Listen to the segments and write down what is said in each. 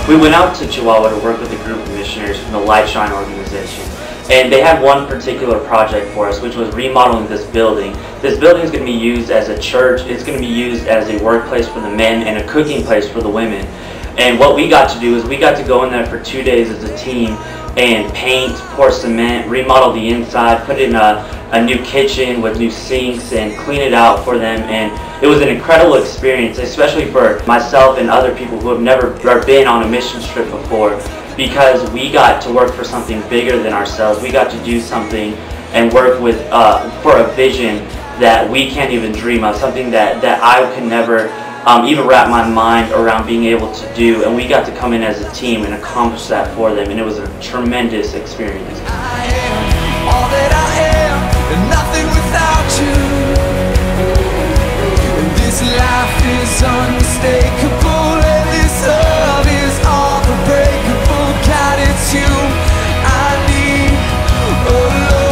We went out to Chihuahua to work with a group of missionaries from the Lightshine organization. And they had one particular project for us, which was remodeling this building. This building is going to be used as a church. It's going to be used as a workplace for the men and a cooking place for the women. And what we got to do is we got to go in there for 2 days as a team and paint, pour cement, remodel the inside, put in a new kitchen with new sinks and clean it out for them. And it was an incredible experience, especially for myself and other people who have never been on a mission trip before, because we got to work for something bigger than ourselves. We got to do something and work with for a vision that we can't even dream of, something that I could never even wrap my mind around being able to do. And we got to come in as a team and accomplish that for them, and it was a tremendous experience. I am all that I am, and nothing without you. And this life is unmistakable, and this love is unbreakable. God, it's you I need alone.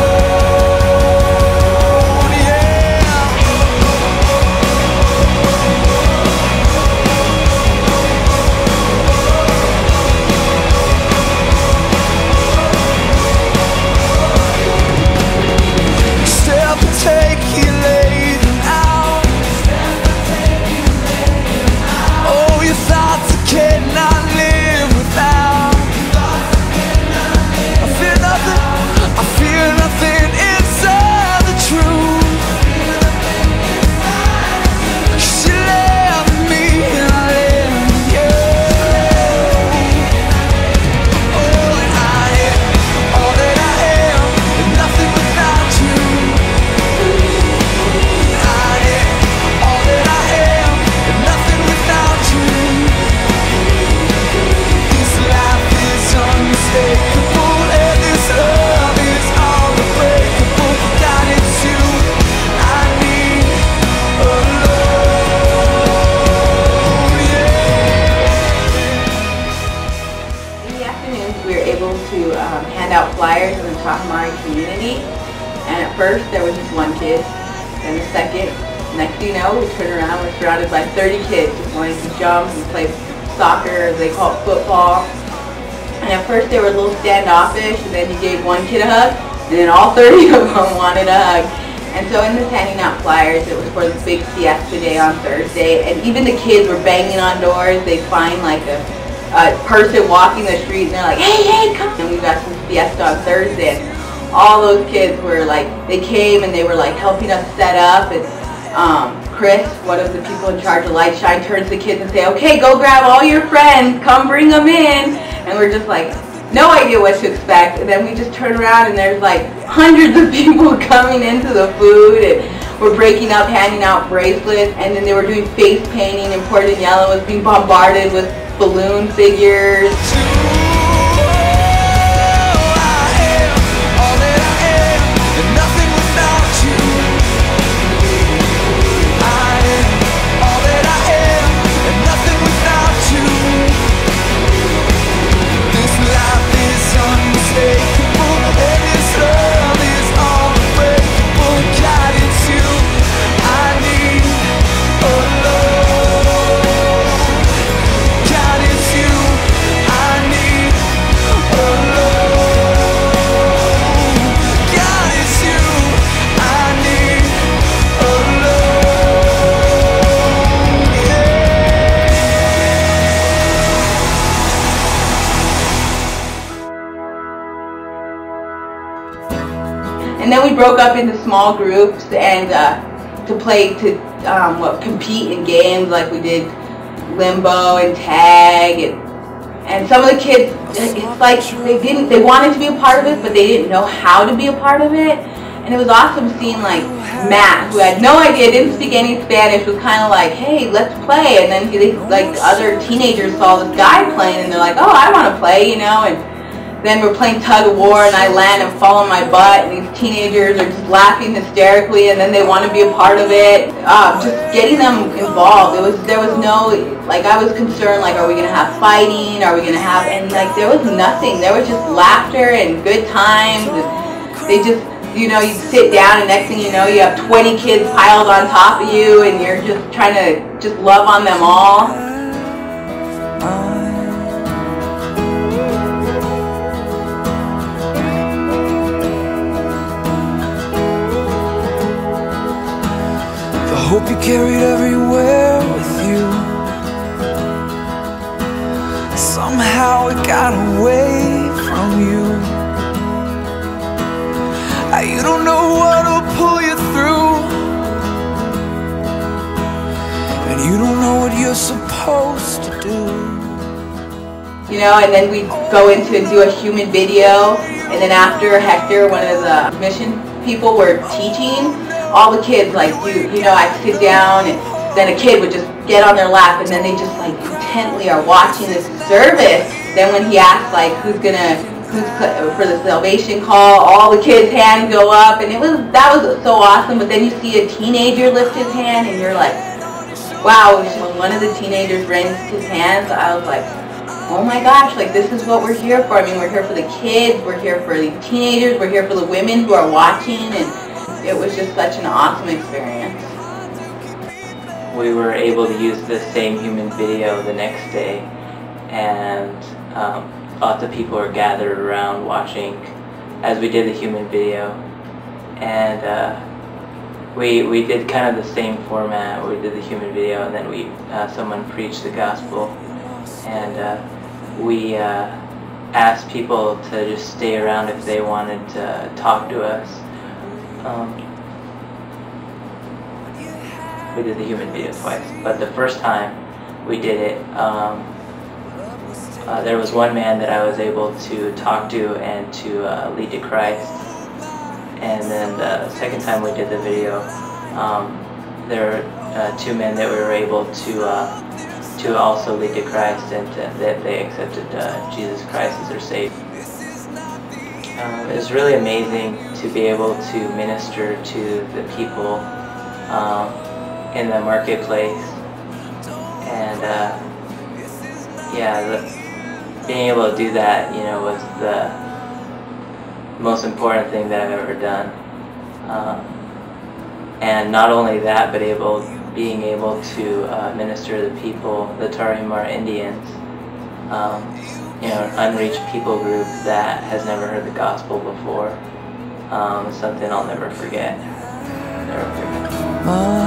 Hand out flyers in the Tarahumara community, and at first there was just one kid, then the second, next thing you know we turned around, we're surrounded by 30 kids just wanting to jump and play soccer, as they call it, football. And at first they were a little standoffish, and then you gave one kid a hug, and then all 30 of them wanted a hug. And so in this handing out flyers, it was for the big fiesta day on Thursday, and even the kids were banging on doors. They'd find like a person walking the street and they're like, hey, come. And we got some fiesta on Thursday, and all those kids were like, they came and they were like helping us set up. And Chris, one of the people in charge of Lightshine, turns to the kids and say, okay, go grab all your friends, come bring them in. And we're just like, no idea what to expect. And then we just turn around and there's like hundreds of people coming into the food, and we're breaking up, handing out bracelets, and then they were doing face painting, and Port and Yellow was being bombarded with balloon figures. And then we broke up into small groups and to compete in games, like we did limbo and tag, and some of the kids, it's like they wanted to be a part of it, but they didn't know how to be a part of it. And it was awesome seeing like Matt, who had no idea, didn't speak any Spanish, was kind of like, hey, let's play. And then like other teenagers saw this guy playing, and they're like, oh, I want to play, you know. And then we're playing tug of war, and I land and fall on my butt, and these teenagers are just laughing hysterically, and then they want to be a part of it. Just getting them involved. There was no, like, I was concerned, like, are we going to have fighting? Are we going to have, and like, there was nothing. There was just laughter and good times. And they just, you know, you sit down, and next thing you know, you have 20 kids piled on top of you, and you're just trying to just love on them all. hope you carried everywhere with you. Somehow it got away from you. You don't know what'll pull you through, and you don't know what you're supposed to do. You know, and then we go into and do a human video, and then after Hector, one of the mission people, were teaching, all the kids, like, you know, I'd sit down, and then a kid would just get on their lap, and then they just, like, intently are watching this service. Then when he asked, like, who's for the salvation call, all the kids' hands go up, and that was so awesome. But then you see a teenager lift his hand, and you're like, wow. When one of the teenagers raised his hands, I was like, oh my gosh, like, this is what we're here for. I mean, we're here for the kids, we're here for the teenagers, we're here for the women who are watching, and it was just such an awesome experience. We were able to use the same human video the next day, and lots of people were gathered around watching as we did the human video. And we did kind of the same format where we did the human video, and then someone preached the gospel, and we asked people to just stay around if they wanted to talk to us. We did the human video twice, but the first time we did it, there was one man that I was able to talk to and to lead to Christ. And then the second time we did the video, there were two men that we were able to also lead to Christ, and that they accepted Jesus Christ as their Savior. It was really amazing to be able to minister to the people in the marketplace, and being able to do that, you know, was the most important thing that I've ever done. And not only that, but being able to minister to the people, the Tarahumara Indians, you know, an unreached people group that has never heard the gospel before. Something I'll never forget. Never forget.